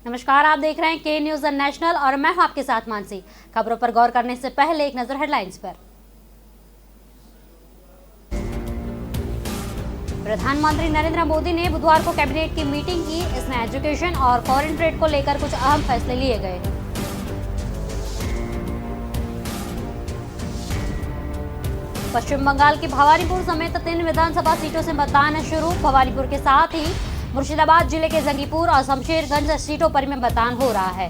नमस्कार, आप देख रहे हैं के न्यूज नेशनल और मैं हूं आपके साथ मानसी। खबरों पर गौर करने से पहले एक नजर हेडलाइंस पर। प्रधानमंत्री नरेंद्र मोदी ने बुधवार को कैबिनेट की मीटिंग की। इसमें एजुकेशन और फॉरेन ट्रेड को लेकर कुछ अहम फैसले लिए गए। पश्चिम बंगाल की भवानीपुर समेत 3 विधानसभा सीटों से मतदान शुरू। भवानीपुर के साथ ही मुर्शिदाबाद जिले के जंगीपुर और शमशेरगंज सीटों पर में मतदान हो रहा है।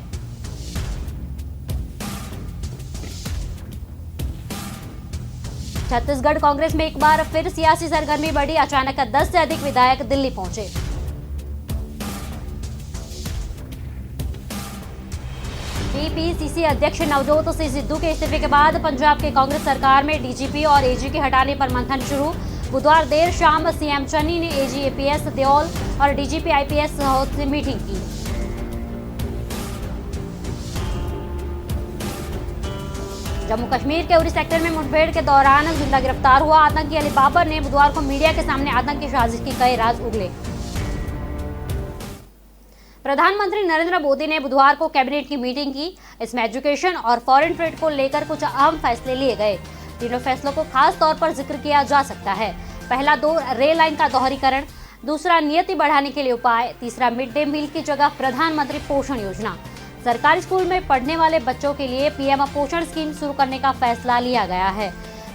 छत्तीसगढ़ कांग्रेस में एक बार फिर सियासी सरगर्मी बढ़ी। अचानक 10 से अधिक विधायक दिल्ली पहुंचे। टीपीसीसी अध्यक्ष नवजोत सिंह सिद्धू के इस्तीफे के बाद पंजाब के कांग्रेस सरकार में डीजीपी और एजी के हटाने पर मंथन शुरू। बुधवार देर शाम सीएम चन्नी ने एजी एपीएस देओल और डीजीपी आईपीएस से मीटिंग की। जम्मू कश्मीर के उरी सेक्टर में मुठभेड़ के दौरान जिंदा गिरफ्तार हुआ आतंकी अली बाबर ने बुधवार को मीडिया के सामने आतंकी साजिश के कई राज उगले। प्रधानमंत्री नरेंद्र मोदी ने बुधवार को कैबिनेट की मीटिंग की। इसमें एजुकेशन और फॉरेन ट्रेड को लेकर कुछ अहम फैसले लिए गए। तीनों फैसलों को खास तौर पर जिक्र किया जा सकता है। पहला, 2 रेल लाइन का दोहरीकरण। दूसरा, नियति बढ़ाने के लिए उपाय। तीसरा, मिड डे मील की जगह प्रधानमंत्री पोषण योजना। सरकारी स्कूल में पढ़ने वाले बच्चों के लिए पीएम पोषण स्कीम शुरू करने का फैसला लिया गया है।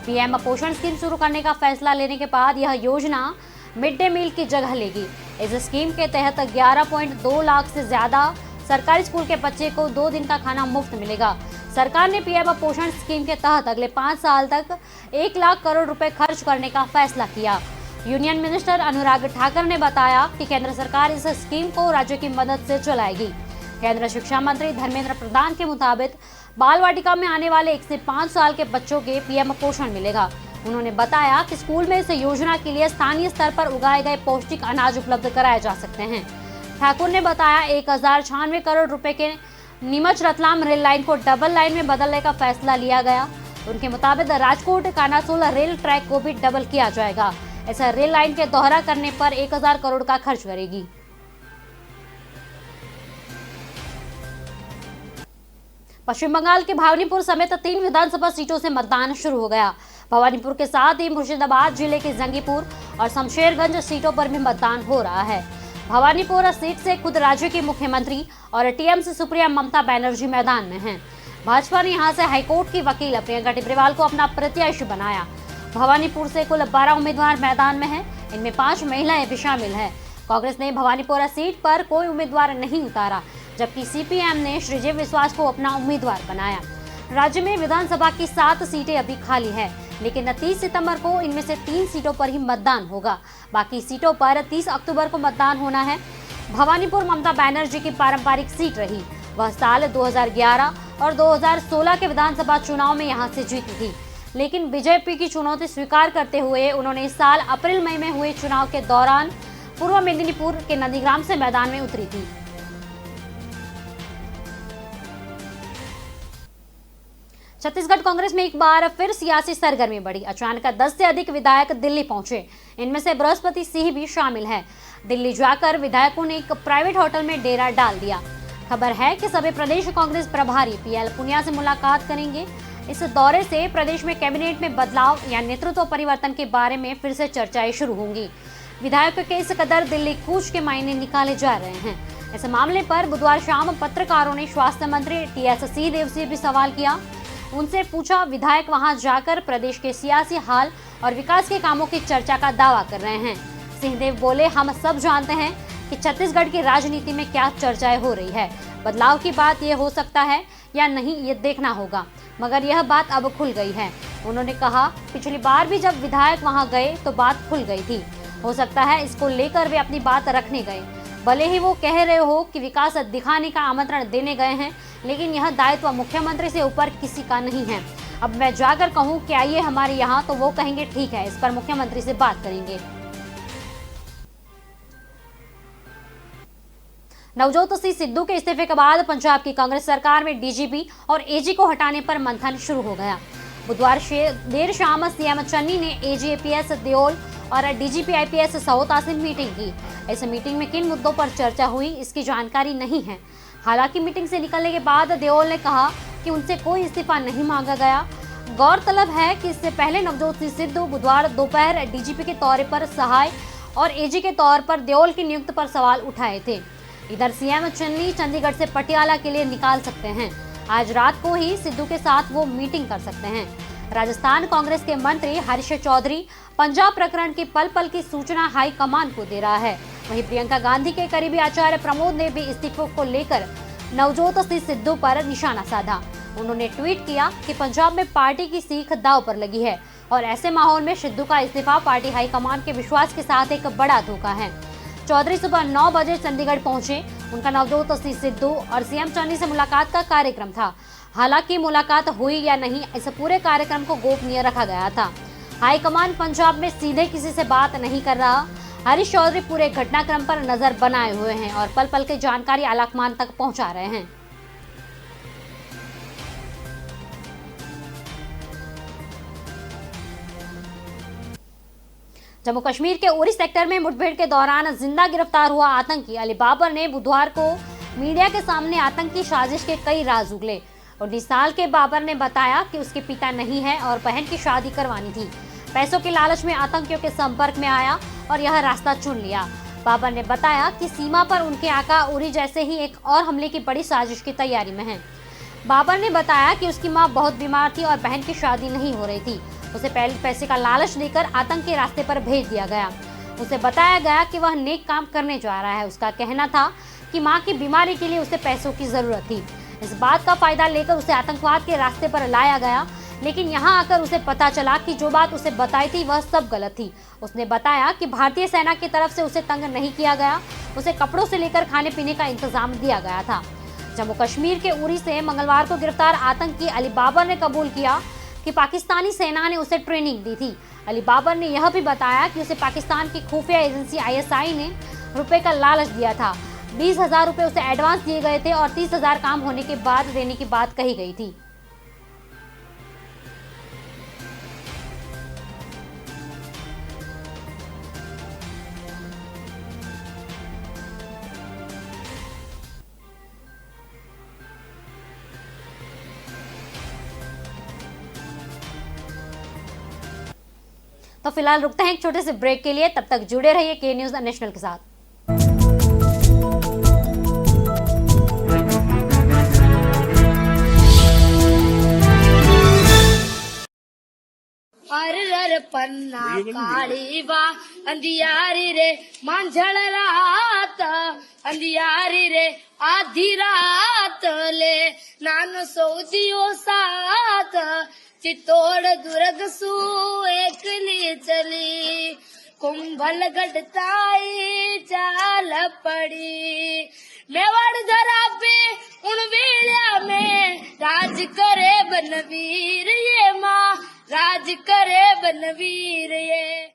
पीएम पोषण स्कीम शुरू करने का फैसला लेने के बाद यह योजना मिड डे मील की जगह लेगी। इस स्कीम के तहत 11.2 लाख से ज्यादा सरकारी स्कूल के बच्चे को 2 दिन का खाना मुफ्त मिलेगा। सरकार ने पीएम पोषण स्कीम के तहत अगले 5 साल तक 1 लाख करोड़ रुपए खर्च करने का फैसला किया। यूनियन मिनिस्टर अनुराग ठाकुर ने बताया कि केंद्र सरकार इस स्कीम को राज्य की मदद से चलाएगी। केंद्रीय शिक्षा मंत्री धर्मेंद्र प्रधान के मुताबिक बाल वाटिका में आने वाले 1 से 5 साल के बच्चों के पीएम पोषण मिलेगा। उन्होंने बताया कि स्कूल में इस योजना के लिए स्थानीय स्तर पर उगाए गए पौष्टिक अनाज उपलब्ध कराए जा सकते हैं। ठाकुर ने बताया 1096 करोड़ रुपए के नीमच रतलाम रेल लाइन को डबल लाइन में बदलने का फैसला लिया गया। उनके मुताबिक राजकोट कानासोल रेल ट्रैक को भी डबल किया जाएगा। ऐसा रेल लाइन के दोहरा करने पर 1000 करोड़ का खर्च करेगी। पश्चिम बंगाल के भवानीपुर समेत 3 विधानसभा सीटों से मतदान शुरू हो गया। भवानीपुर के साथ ही मुर्शिदाबाद जिले के जंगीपुर और शमशेरगंज सीटों पर भी मतदान हो रहा है। भवानीपुर सीट से खुद राज्य की मुख्यमंत्री और टीएमसी सुप्रीम ममता बनर्जी मैदान में हैं। भाजपा ने यहां से हाईकोर्ट की वकील प्रियंका टिब्रेवाल को अपना प्रत्याशी बनाया। भवानीपुर से कुल 12 उम्मीदवार मैदान में हैं। इनमें 5 महिलाएं भी शामिल हैं। कांग्रेस ने भवानीपुर सीट पर कोई उम्मीदवार नहीं उतारा, जबकि सीपीएम ने श्रीदेव विश्वास को अपना उम्मीदवार बनाया। राज्य में विधानसभा की 7 सीटें अभी खाली है, लेकिन 30 सितंबर को इनमें से 3 सीटों पर ही मतदान होगा। बाकी सीटों पर 30 अक्टूबर को मतदान होना है। भवानीपुर ममता बनर्जी की पारंपरिक सीट रही। वह साल 2011 और 2016 के विधानसभा चुनाव में यहां से जीती थी, लेकिन बीजेपी की चुनौती स्वीकार करते हुए उन्होंने इस साल अप्रैल मई में हुए चुनाव के दौरान पूर्व मेदिनीपुर के नंदीग्राम से मैदान में उतरी थी। छत्तीसगढ़ कांग्रेस में एक बार फिर सियासी सरगर्मी बढ़ी। अचानक 10 से अधिक विधायक दिल्ली पहुंचे। इनमें से बृहस्पति सिंह भी शामिल है। दिल्ली जाकर विधायकों ने एक प्राइवेट होटल में डेरा डाल दिया। खबर है कि सभी प्रदेश कांग्रेस प्रभारी पीएल पुनिया से मुलाकात करेंगे। इस दौरे से प्रदेश में कैबिनेट में बदलाव या नेतृत्व परिवर्तन के बारे में फिर से चर्चाएं शुरू होंगी। विधायकों के इस कदर दिल्ली कूच के मायने निकाले जा रहे हैं। इस मामले पर बुधवार शाम पत्रकारों ने स्वास्थ्य मंत्री टीएस सिंहदेव से भी सवाल किया। उनसे पूछा, विधायक वहां जाकर प्रदेश के सियासी हाल और विकास के कामों की चर्चा का दावा कर रहे हैं। सिंहदेव बोले, हम सब जानते हैं कि छत्तीसगढ़ की राजनीति में क्या चर्चाएं हो रही है। बदलाव की बात ये हो सकता है या नहीं, ये देखना होगा, मगर यह बात अब खुल गई है। उन्होंने कहा, पिछली बार भी जब विधायक वहां गए तो बात खुल गई थी। हो सकता है इसको लेकर वे अपनी बात रखने गए। भले ही वो कह रहे हो कि विकास दिखाने का आमंत्रण देने गए हैं, लेकिन यह दायित्व मुख्यमंत्री से ऊपर किसी का नहीं है। अब मैं जाकर कहूं कि आइए हमारे यहाँ, तो वो कहेंगे ठीक है, इस पर मुख्यमंत्री से बात करेंगे। नवजोत सिंह सिद्धू के इस्तीफे के बाद पंजाब की कांग्रेस सरकार में डीजीपी और एजी को हटाने पर मंथन शुरू हो गया। बुधवार देर शाम सीएम चन्नी ने एजी एपीएस देओल और डीजीपी आईपीएस सहोता से मीटिंग की। इस मीटिंग में किन मुद्दों पर चर्चा हुई, इसकी जानकारी नहीं है। हालांकि मीटिंग से निकलने के बाद देओल ने कहा कि उनसे कोई इस्तीफा नहीं मांगा गया। गौरतलब है कि इससे पहले नवजोत सिंह सिद्धू बुधवार दोपहर डीजीपी के तौर पर सहाय और एजी के तौर पर देओल की नियुक्ति पर सवाल उठाए थे। इधर सीएम चुन्नी चंडीगढ़ से पटियाला के लिए निकाल सकते हैं। आज रात को ही सिद्धू के साथ वो मीटिंग कर सकते हैं। राजस्थान कांग्रेस के मंत्री हरीश चौधरी पंजाब प्रकरण की पल पल की सूचना हाईकमान को दे रहा है। वहीं प्रियंका गांधी के करीबी आचार्य प्रमोद ने भी इस्तीफों को लेकर नवजोत सिंह सिद्धू पर निशाना साधा। उन्होंने ट्वीट किया कि पंजाब में पार्टी की सीख दांव पर लगी है और ऐसे माहौल में सिद्धू का इस्तीफा पार्टी हाईकमान के विश्वास के साथ एक बड़ा धोखा है। चौधरी सुबह 9 बजे चंडीगढ़ पहुंचे। उनका नवजोत सिंह सिद्धू और सीएम चन्नी से मुलाकात का कार्यक्रम था। हालांकि मुलाकात हुई या नहीं, इस पूरे कार्यक्रम को गोपनीय रखा गया था। हाईकमान पंजाब में सीधे किसी से बात नहीं कर रहा। हरीश चौधरी पूरे घटनाक्रम पर नजर बनाए हुए हैं और पल पल की जानकारी आलाकमान तक पहुंचा रहे हैं। जम्मू कश्मीर के उरी सेक्टर में मुठभेड़ के दौरान जिंदा गिरफ्तार हुआ आतंकी अली बाबर ने बुधवार को मीडिया के सामने आतंकी साजिश के कई राज उगले। 19 साल के बाबर ने बताया कि उसके पिता नहीं है और बहन की शादी करवानी थी। पैसों के लालच में आतंकियों के संपर्क में आया और यह रास्ता चुन लिया। बाबर ने बताया कि सीमा पर उनके आका उरी जैसे ही एक और हमले की बड़ी साजिश की तैयारी में है। बाबर ने बताया कि उसकी मां बहुत बीमार थी और बहन की शादी नहीं हो रही थी। उसे पहले पैसे का लालच देकर आतंक के रास्ते पर भेज दिया गया। उसे बताया गया कि वह नेक काम करने जा रहा है। उसका कहना था कि मां की बीमारी के लिए उसे पैसों की जरूरत थी। इस बात का फायदा लेकर उसे आतंकवाद के रास्ते पर लाया गया, लेकिन यहां आकर उसे पता चला कि जो बात उसे बताई थी वह सब गलत थी। उसने बताया कि भारतीय सेना की तरफ से उसे तंग नहीं किया गया, उसे कपड़ों से लेकर खाने पीने का इंतजाम दिया गया था। जम्मू कश्मीर के उरी से मंगलवार को गिरफ्तार आतंकी अली बाबर ने कबूल किया कि पाकिस्तानी सेना ने उसे ट्रेनिंग दी थी। अली बाबर ने यह भी बताया कि उसे पाकिस्तान की खुफिया एजेंसी ISI ने रुपए का लालच दिया था। 20,000 रुपए उसे एडवांस दिए गए थे और 30,000 काम होने के बाद देने की बात कही गई थी। तो फिलहाल रुकते हैं एक छोटे से ब्रेक के लिए। तब तक जुड़े रहिए के न्यूज़ नेशनल के साथ। अर पन्ना काली बा अंधियारी रे मांझल रात अंधियारी रे आधी रात ले नान सऊदियो साथ चित्तौड़ दुर्ग सू एकली चली कुंभल गढ़ताई चाल पड़ी मेवाड़ धरा पे उन वीरिया में राज करे बनवीर ये माँ राज करे बनवीर ये।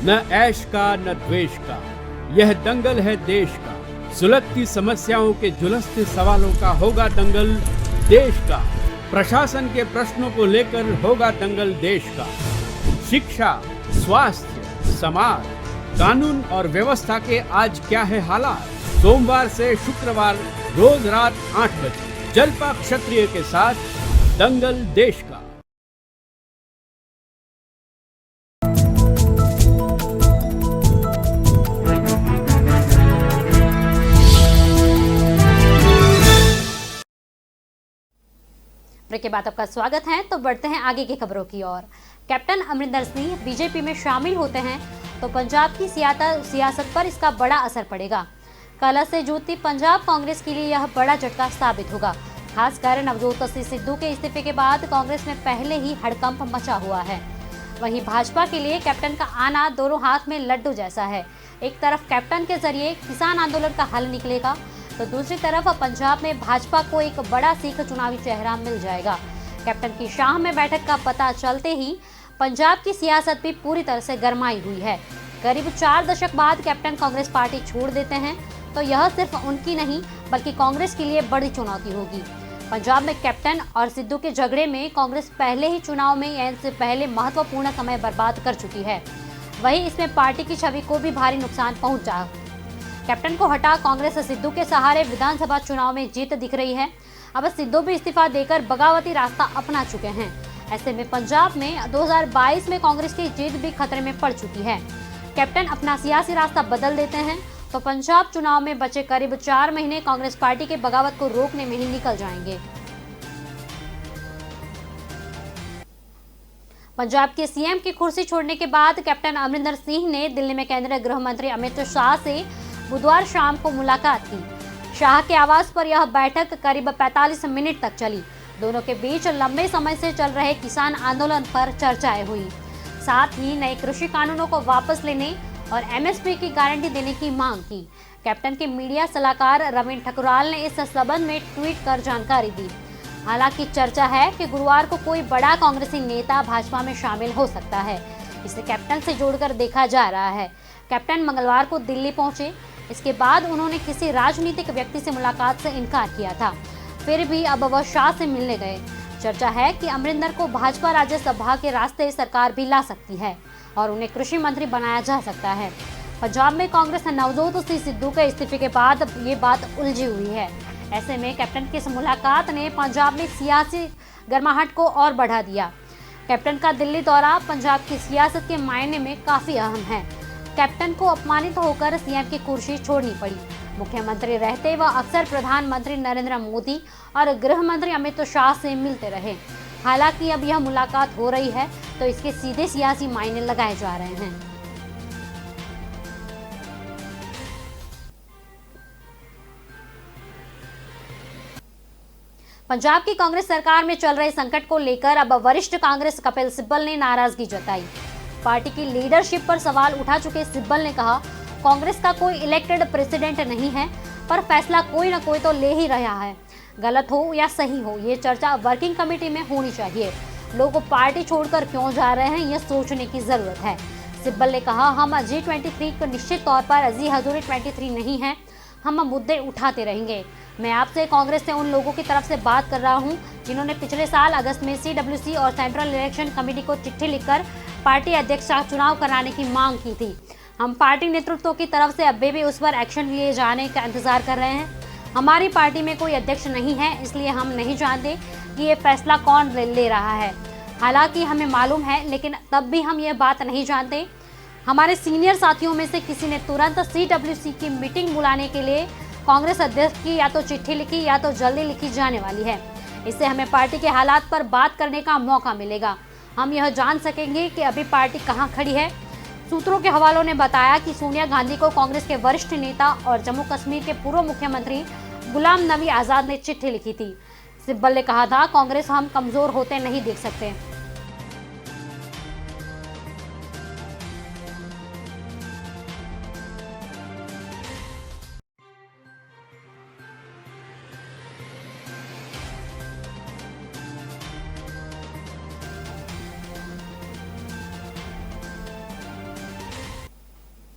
न ऐश का न द्वेष का यह दंगल है देश का। सुलगती समस्याओं के झुलसते सवालों का होगा दंगल देश का। प्रशासन के प्रश्नों को लेकर होगा दंगल देश का। शिक्षा, स्वास्थ्य, समाज, कानून और व्यवस्था के आज क्या है हालात। सोमवार से शुक्रवार रोज रात 8 बजे जलपा क्षत्रिय के साथ दंगल देश का। ब्रेक के बाद आपका स्वागत है। तो बढ़ते हैं आगे की खबरों की ओर। कैप्टन अमरिंदर सिंह बीजेपी में शामिल होते हैं तो पंजाब की सियासत पर इसका बड़ा असर पड़ेगा। कलह से जूझती पंजाब कांग्रेस के लिए यह बड़ा झटका साबित होगा। खासकर नवजोत सिंह सिद्धू के इस्तीफे के बाद कांग्रेस में पहले ही हड़कंप मचा हुआ है। वहीं भाजपा के लिए कैप्टन का आना दोनों हाथ में लड्डू जैसा है। एक तरफ कैप्टन के जरिए किसान आंदोलन का हल निकलेगा तो दूसरी तरफ पंजाब में भाजपा को एक बड़ा सीख चुनावी चेहरा मिल जाएगा। कैप्टन की शाह में बैठक का पता चलते ही पंजाब की सियासत भी पूरी तरह से गरमाई हुई है। करीब 4 दशक बाद कैप्टन कांग्रेस पार्टी छोड़ देते हैं तो यह सिर्फ उनकी नहीं बल्कि कांग्रेस के लिए बड़ी चुनौती होगी। पंजाब में कैप्टन और सिद्धू के झगड़े में कांग्रेस पहले ही चुनाव में एंड से पहले महत्वपूर्ण समय बर्बाद कर चुकी है। वहीं इसमें पार्टी की छवि को भी भारी नुकसान पहुंचा। कैप्टन को हटा कांग्रेस सिद्धू के सहारे विधानसभा चुनाव में जीत दिख रही है। अब सिद्धू भी इस्तीफा देकर बगावती रास्ता अपना चुके हैं। ऐसे में पंजाब में 2022 में कांग्रेस की जीत भी खतरे में पड़ चुकी है। कैप्टन अपना सियासी रास्ता बदल देते हैं तो पंजाब चुनाव में बचे करीब 4 महीने कांग्रेस पार्टी के बगावत को रोकने में ही निकल जाएंगे। पंजाब के सीएम की कुर्सी छोड़ने के बाद कैप्टन अमरिंदर सिंह ने दिल्ली में केंद्रीय गृह मंत्री अमित शाह से बुधवार शाम को मुलाकात की। शाह के आवास पर यह बैठक करीब 45 मिनट तक चली। दोनों के बीच लंबे समय से चल रहे किसान आंदोलन पर चर्चाएं हुई। साथ ही नए कृषि कानूनों को वापस लेने और एमएसपी की गारंटी देने की मांग की। कैप्टन के मीडिया सलाहकार रवीन ठकुराल ने इस संबंध में ट्वीट कर जानकारी दी। हालांकि चर्चा है कि गुरुवार को कोई बड़ा कांग्रेसी नेता भाजपा में शामिल हो सकता है। इसे कैप्टन से जोड़कर देखा जा रहा है। कैप्टन मंगलवार को दिल्ली पहुंचे। इसके बाद उन्होंने किसी राजनीतिक व्यक्ति से मुलाकात से इनकार किया था। फिर भी अब वह शाह से मिलने गए। चर्चा है कि अमरिंदर को भाजपा राज्यसभा के रास्ते सरकार भी ला सकती है और उन्हें कृषि मंत्री बनाया जा सकता है। पंजाब में कांग्रेस नवजोत सिंह सिद्धू के इस्तीफे के बाद ये बात उलझी हुई है। ऐसे में कैप्टन की इस मुलाकात ने पंजाब में सियासी गर्माहट को और बढ़ा दिया। कैप्टन का दिल्ली दौरा पंजाब की सियासत के मायने में काफी अहम है। कैप्टन को अपमानित होकर सीएम की कुर्सी छोड़नी पड़ी। मुख्यमंत्री रहते वह अक्सर प्रधानमंत्री नरेंद्र मोदी और गृह मंत्री अमित शाह से मिलते रहे। हालांकि अब यह मुलाकात हो रही है तो इसके सीधे सियासी मायने लगाए जा रहे हैं। पंजाब की कांग्रेस सरकार में चल रहे संकट को लेकर अब वरिष्ठ कांग्रेस कपिल सिब्बल ने नाराजगी जताई। पार्टी की लीडरशिप पर सवाल उठा चुके सिब्बल ने कहा, कांग्रेस का कोई इलेक्टेड प्रेसिडेंट नहीं है, पर फैसला कोई न कोई तो ले ही रहा है। गलत हो या सही हो, ये चर्चा वर्किंग कमेटी में होनी चाहिए। लोग पार्टी छोड़कर क्यों जा रहे हैं, यह सोचने की जरूरत है। सिब्बल ने कहा, हम G23 को निश्चित तौर पर जी हजूरी 23 नहीं है। हम मुद्दे उठाते रहेंगे। मैं आपसे कांग्रेस से उन लोगों की तरफ से बात कर रहा हूं जिन्होंने पिछले साल अगस्त में CWC और सेंट्रल इलेक्शन कमेटी को चिट्ठी लिखकर पार्टी अध्यक्ष का चुनाव कराने की मांग की थी। हम पार्टी नेतृत्व की तरफ से अभी भी उस पर एक्शन लिए जाने का इंतजार कर रहे हैं। हमारी पार्टी में कोई अध्यक्ष नहीं है, इसलिए हम नहीं जानते कि ये फैसला कौन ले रहा है। हालांकि हमें मालूम है, लेकिन तब भी हम ये बात नहीं जानते। हमारे सीनियर साथियों में से किसी ने तुरंत CWC की मीटिंग बुलाने के लिए कांग्रेस अध्यक्ष की या तो चिट्ठी लिखी या तो जल्दी लिखी जाने वाली है। इससे हमें पार्टी के हालात पर बात करने का मौका मिलेगा। हम यह जान सकेंगे कि अभी पार्टी कहां खड़ी है। सूत्रों के हवालों ने बताया कि सोनिया गांधी को कांग्रेस के वरिष्ठ नेता और जम्मू कश्मीर के पूर्व मुख्यमंत्री गुलाम नबी आजाद ने चिट्ठी लिखी थी। सिब्बल ने कहा था, कांग्रेस हम कमजोर होते नहीं देख सकते।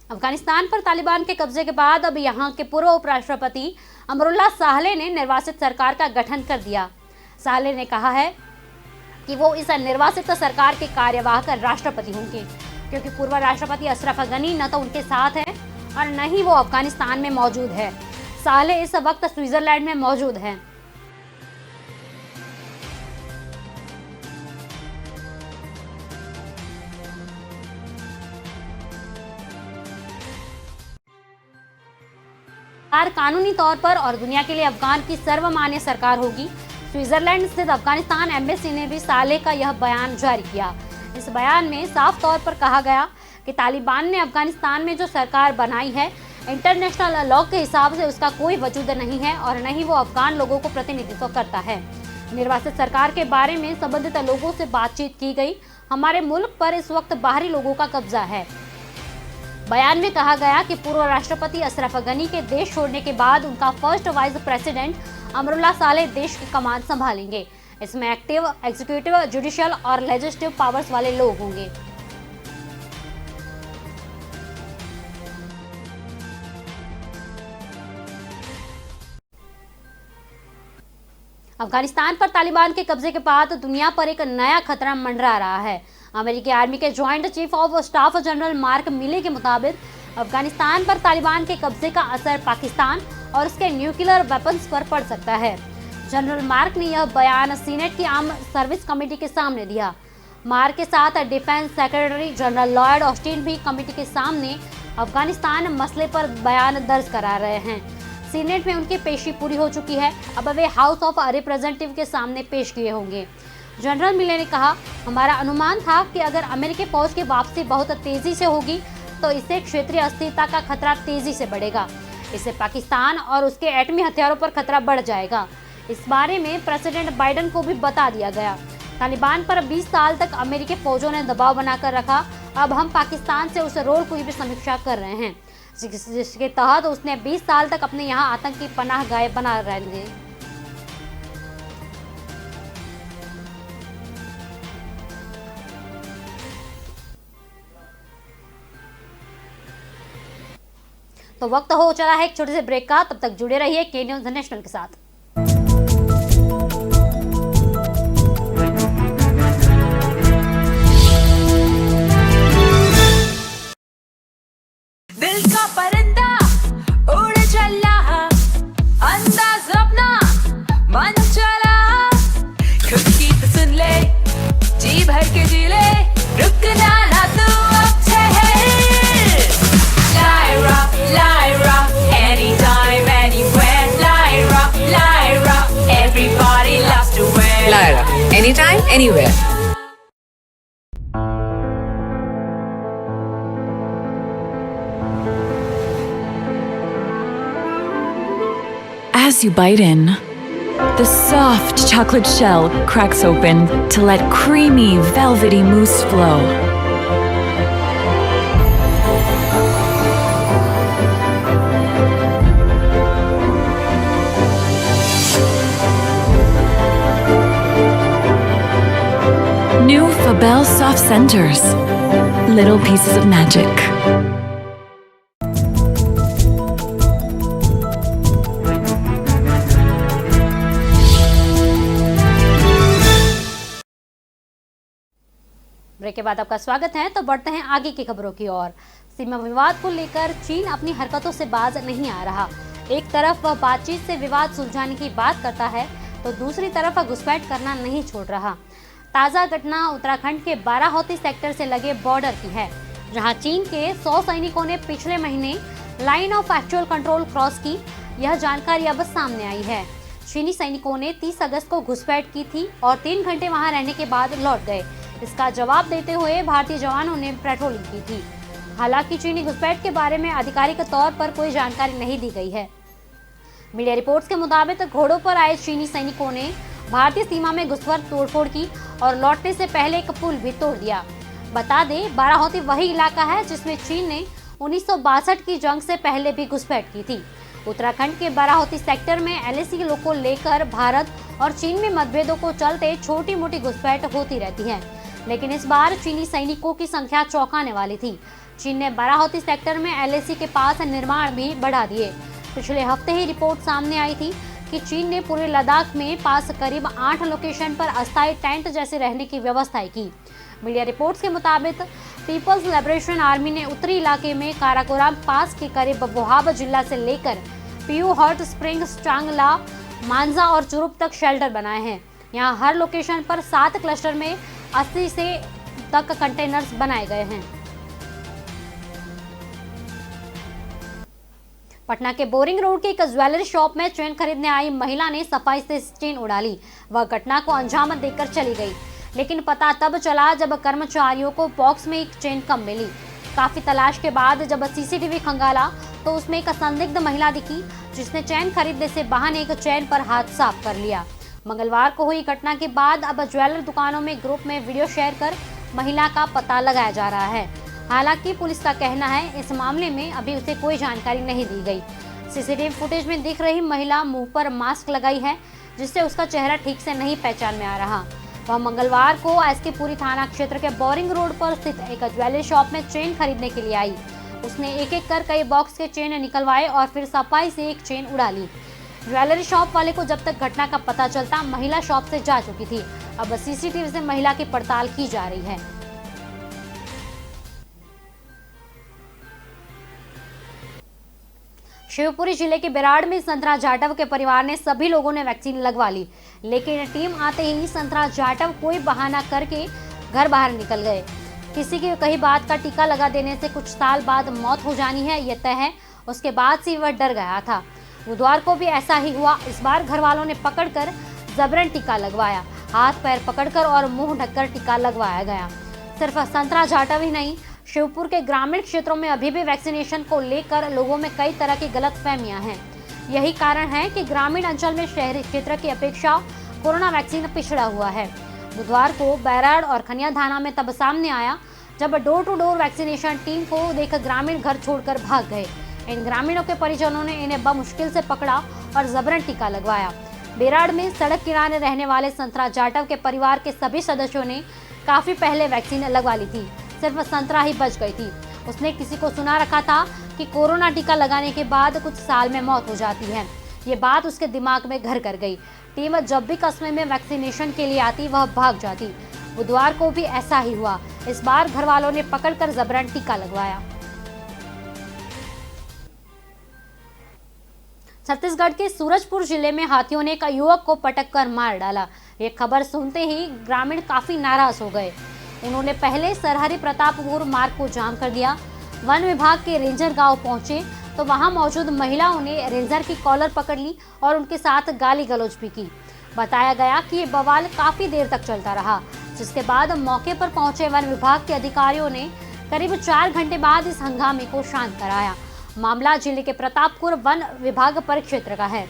अफगानिस्तान पर तालिबान के कब्जे के बाद अब यहां के पूर्व उपराष्ट्रपति अमरुल्लाह सालेह ने निर्वासित सरकार का गठन कर दिया। सालेह ने कहा है कि वो इस निर्वासित सरकार के कार्यवाहक राष्ट्रपति होंगे, क्योंकि पूर्व राष्ट्रपति अशरफ गनी न तो उनके साथ है और न ही वो अफगानिस्तान में मौजूद है। सालेह इस वक्त स्विट्जरलैंड में मौजूद है। कानूनी तौर पर और दुनिया के लिए अफगान की सर्वमान्य सरकार होगी। स्विट्जरलैंड स्थित अफगानिस्तान एम्बेसी ने भी सालेह का यह बयान जारी किया। इस बयान में साफ तौर पर कहा गया कि तालिबान ने अफगानिस्तान में जो सरकार बनाई है, इंटरनेशनल लॉ के हिसाब से उसका कोई वजूद नहीं है और न ही वो अफगान लोगों को प्रतिनिधित्व करता है। निर्वासित सरकार के बारे में संबंधित लोगों से बातचीत की गई। हमारे मुल्क पर इस वक्त बाहरी लोगों का कब्जा है। बयान में कहा गया कि पूर्व राष्ट्रपति अशरफ गनी के देश छोड़ने के बाद उनका first vice president Amrullah Saleh देश की कमान संभालेंगे। इसमें एक्टिव, एग्जीक्यूटिव, जुडिशियल और लेजिस्लेटिव पावर्स वाले लोग होंगे। अफगानिस्तान पर तालिबान के कब्जे के बाद दुनिया पर एक नया खतरा मंडरा रहा है। अमेरिकी आर्मी के joint chief of staff general mark मिले के मुताबिक अफगानिस्तान पर तालिबान के कब्जे का असर पाकिस्तान और उसके न्यूक्लियर वेपन्स पर पड़ सकता है। जनरल मार्क ने यह बयान सीनेट की आर्म सर्विस कमेटी के सामने दिया। मार्क के साथ defence secretary general Lloyd Austin भी कमेटी के सामने अफगानिस्तान मसले पर बयान दर्ज करा रहे हैं। सीनेट में उनकी पेशी पूरी हो चुकी है, अब वे हाउस ऑफ रिप्रेजेंटेटिव के सामने पेश किए होंगे। जनरल मिले ने कहा, हमारा अनुमान था कि अगर अमेरिकी फौज की वापसी बहुत तेजी से होगी तो इससे क्षेत्रीय अस्थिरता का खतरा तेजी से बढ़ेगा। इससे पाकिस्तान और उसके एटमी हथियारों पर खतरा बढ़ जाएगा। इस बारे में प्रेसिडेंट बाइडेन को भी बता दिया गया। तालिबान पर 20 साल तक अमेरिकी फौजों ने दबाव बनाकर रखा। अब हम पाकिस्तान से उस रोल की भी समीक्षा कर रहे हैं जिसके तहत उसने 20 साल तक अपने यहाँ आतंकी पनाह गाह बना रहेंगे। तो वक्त हो चला है एक छोटे से ब्रेक का, तब तक जुड़े रहिए के न्यूज़ नेशनल के साथ। दिल का परिंदा उड़ चला, अंदाज अपना मन चला, खुद की तो सुन ले, जी भर के जी ले, रुकना ना तू अब ठहर। Lyra, Lyra, anytime, anywhere. Lyra, Lyra, everybody loves to wear. Lyra, anytime, anywhere. As you bite in, the soft chocolate shell cracks open to let creamy, velvety mousse flow. New Fabel Soft Centers. Little pieces of magic. Break के बाद आपका स्वागत है। तो बढ़ते हैं आगे की खबरों की ओर। सीमा विवाद को लेकर चीन अपनी हरकतों से बाज नहीं आ रहा। एक तरफ वह बातचीत से विवाद सुलझाने की बात करता है तो दूसरी तरफ वह घुसपैठ करना नहीं छोड़ रहा। ताज़ा घटना उत्तराखंड के बाराहोती सेक्टर से लगे बॉर्डर की है, जहां चीन के 100 सैनिकों ने पिछले महीने line of actual control cross की। यह जानकारी अब सामने आई है। चीनी सैनिकों ने 30 अगस्त को घुसपैठ की थी और 3 घंटे वहां रहने के बाद लौट गए। इसका जवाब देते हुए भारतीय जवानों ने पेट्रोलिंग की थी। हालांकि चीनी घुसपैठ के बारे में आधिकारिक तौर पर कोई जानकारी नहीं दी गई है। मीडिया रिपोर्ट्स के मुताबिक घोड़ों पर आए चीनी सैनिकों ने भारतीय सीमा में घुसकर तोड़फोड़ की और लौटने से पहले एक पुल भी तोड़ दिया। बता दें, बाराहोती वही इलाका है जिसमें चीन ने 1962 की जंग से पहले भी घुसपैठ की थी। उत्तराखंड के बाराहोती सेक्टर में LAC को लेकर भारत और चीन में मतभेदों को चलते छोटी मोटी घुसपैठ होती रहती है, लेकिन इस बार चीनी सैनिकों की संख्या चौंकाने वाली थी। चीन ने बाराहोती सेक्टर में LAC के पास निर्माण भी बढ़ा दिए। पिछले हफ्ते ही रिपोर्ट सामने आई थी कि चीन ने पूरे लद्दाख में पास करीब 8 लोकेशन पर अस्थायी टेंट जैसे रहने की व्यवस्थाएं की। मीडिया रिपोर्ट्स के मुताबिक पीपल्स लिबरेशन आर्मी ने उत्तरी इलाके में काराकोरम पास के करीब बोहाब जिला से लेकर पीयू हॉट स्प्रिंग्स, चांगला, मांजा और चुरुप तक शेल्टर बनाए हैं। यहाँ हर लोकेशन पर 7 क्लस्टर में 80 से तक कंटेनर्स बनाए गए हैं। पटना के बोरिंग रोड के एक ज्वेलरी शॉप में चेन खरीदने आई महिला ने सफाई से चेन उड़ा ली। वह घटना को अंजाम देकर चली गई, लेकिन पता तब चला जब कर्मचारियों को बॉक्स में एक चेन कम मिली। काफी तलाश के बाद जब CCTV खंगाला तो उसमें एक संदिग्ध महिला दिखी, जिसने चेन खरीदने से बहाने एक चेन पर हाथ साफ कर लिया। मंगलवार को हुई घटना के बाद अब ज्वेलर दुकानों में ग्रुप में वीडियो शेयर कर महिला का पता लगाया जा रहा है। हालांकि पुलिस का कहना है इस मामले में अभी उसे कोई जानकारी नहीं दी गई। CCTV फुटेज में दिख रही महिला मुंह पर मास्क लगाई है, जिससे उसका चेहरा ठीक से नहीं पहचान में आ रहा। वह मंगलवार को SK पुरी थाना क्षेत्र के बोरिंग रोड पर स्थित एक ज्वेलरी शॉप में चेन खरीदने के लिए आई। उसने एक एक कर कई बॉक्स के चेन निकलवाए और फिर सफाई से एक चेन उड़ा ली। ज्वेलरी शॉप वाले को जब तक घटना का पता चलता महिला शॉप से जा चुकी थी। अब CCTV से महिला की पड़ताल की जा रही है। शिवपुरी जिले के बेराड़ में संतरा जाटव के परिवार ने सभी लोगों ने वैक्सीन लगवा ली, लेकिन टीम आते ही संतरा जाटव कोई बहाना करके घर बाहर निकल गए। किसी की कही बात का टीका लगा देने से कुछ साल बाद मौत हो जानी है ये तय है, उसके बाद से वह डर गया था। बुधवार को भी ऐसा ही हुआ। इस बार घर वालों ने पकड़कर जबरन टीका लगवाया, हाथ पैर पकड़कर और मुंह ढककर टीका लगवाया गया। सिर्फ संतरा जाटव ही नहीं, शिवपुर के ग्रामीण क्षेत्रों में अभी भी वैक्सीनेशन को लेकर लोगों में कई तरह की गलतफहमियां हैं। यही कारण है कि ग्रामीण अंचल में शहरी क्षेत्र की अपेक्षा कोरोना वैक्सीन पिछड़ा हुआ है। बुधवार को बैराड़ और खनिया थाना में तब सामने आया जब door to door vaccination team को देख ग्रामीण घर छोड़कर भाग गए। इन ग्रामीणों के परिजनों ने इन्हें बमुश्किल से पकड़ा और जबरन टीका लगवाया। बेराड़ में सड़क किनारे रहने वाले संतरा जाटव के परिवार के सभी सदस्यों ने काफी पहले वैक्सीन लगवा ली थी, सिर्फ संतरा ही बच गई थी। उसने किसी को सुना रखा था कि कोरोना टीका लगाने के बाद कुछ साल में मौत हो जाती है। ये बात उसके दिमाग में घर कर गई। टीम जब भी कस्बे में वैक्सीनेशन के लिए आती वह भाग जाती। बुधवार को भी ऐसा ही हुआ। इस बार घर वालों ने पकड़कर जबरन टीका लगवाया। छत्तीसगढ़ के सूरजपुर जिले में हाथियों ने एक युवक को पटक कर मार डाला। ये खबर सुनते ही ग्रामीण काफी नाराज हो गए। उन्होंने पहले सरहरी प्रतापपुर मार्ग को जाम कर दिया। वन विभाग के रेंजर गांव पहुंचे तो वहां मौजूद महिलाओं ने रेंजर की कॉलर पकड़ ली और उनके साथ गाली गलौज भी की। बताया गया कि ये बवाल काफी देर तक चलता रहा, जिसके बाद मौके पर पहुंचे वन विभाग के अधिकारियों ने करीब 4 घंटे बाद इस हंगामे को शांत कराया। मामला जिले के प्रतापपुर वन विभाग परिक्षेत्र का है।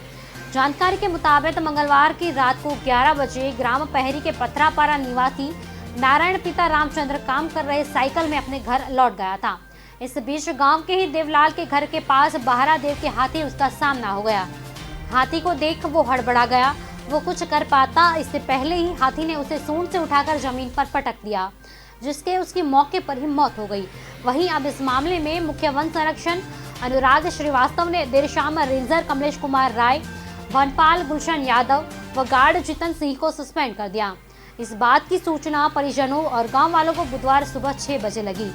जानकारी के मुताबिक मंगलवार की रात को 11 बजे ग्राम पहरी के पथरापारा निवासी नारायण पिता रामचंद्र काम कर रहे साइकिल में अपने घर लौट गया था। इस बीच गांव के ही देवलाल के घर के पास बहारा देव के हाथी उसका सामना हो गया। हाथी को देख वो हड़बड़ा गया। वो कुछ कर पाता इससे पहले ही हाथी ने उसे सूंड से उठाकर जमीन पर पटक दिया, जिसके उसकी मौके पर ही मौत हो गई। वहीं अब इस मामले में मुख्य वन संरक्षण अनुराग श्रीवास्तव ने देर शाम रेंजर कमलेश कुमार राय, वनपाल गुलशन यादव व गार्ड जितन सिंह को सस्पेंड कर दिया। इस बात की सूचना परिजनों और गांव वालों को बुधवार सुबह 6 बजे लगी।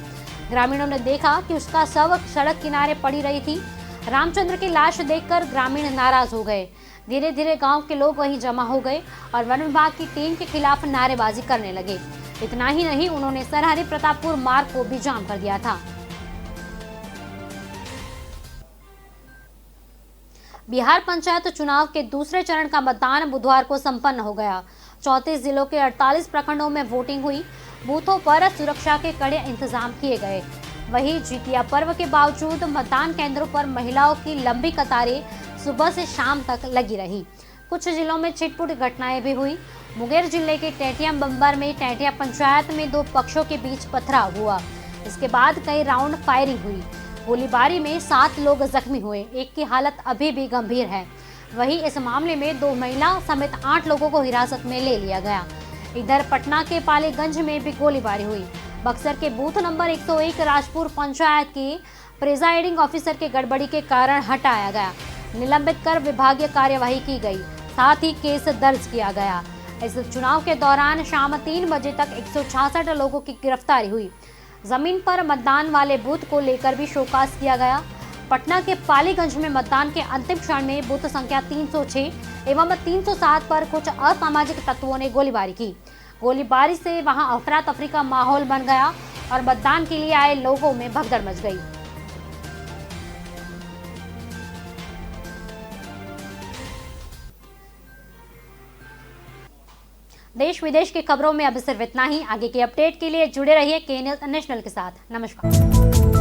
ग्रामीणों ने देखा कि उसका शव सड़क किनारे पड़ी रही थी। रामचंद्र की लाश देखकर ग्रामीण नाराज हो गए। धीरे धीरे गांव के लोग वहीं जमा हो गए और वन विभाग की टीम के खिलाफ नारेबाजी करने लगे। इतना ही नहीं, उन्होंने सरहरी प्रतापपुर मार्ग को भी जाम कर दिया था। बिहार पंचायत चुनाव के दूसरे चरण का मतदान बुधवार को संपन्न हो गया। 34 जिलों के 48 प्रखंडों में वोटिंग हुई। बूथों पर सुरक्षा के कड़े इंतजाम किए गए। वहीं जितिया पर्व के बावजूद मतदान केंद्रों पर महिलाओं की लंबी कतारें सुबह से शाम तक लगी रही। कुछ जिलों में छिटपुट घटनाएं भी हुई। मुंगेर जिले के टेटिया बंबर में टेटिया पंचायत में 2 पक्षों के बीच पथराव हुआ। इसके बाद कई राउंड फायरिंग हुई। गोलीबारी में 7 लोग जख्मी हुए, एक की हालत अभी भी गंभीर है। वहीं इस मामले में 2 महिला समेत 8 लोगों को हिरासत में ले लिया गया। इधर पटना के पालीगंज में भी गोलीबारी हुई। बक्सर के बूथ नंबर 101 राजपुर पंचायत के प्रिजाइडिंग ऑफिसर के गड़बड़ी के कारण हटाया गया, निलंबित कर विभागीय कार्यवाही की गई, साथ ही केस दर्ज किया गया। इस चुनाव के दौरान शाम 3 बजे तक 166 लोगों की गिरफ्तारी हुई। जमीन पर मतदान वाले बूथ को लेकर भी शोकास किया गया। पटना के पालीगंज में मतदान के अंतिम क्षण में बूथ संख्या 306 एवं 307 पर कुछ असामाजिक तत्वों ने गोलीबारी की। गोलीबारी से वहां अफरा तफरी का माहौल बन गया और मतदान के लिए आए लोगों में भगदड़ मच गई। देश विदेश की खबरों में अब सिर्फ इतना ही। आगे की अपडेट के लिए जुड़े रहिए के नेशनल के साथ। नमस्कार।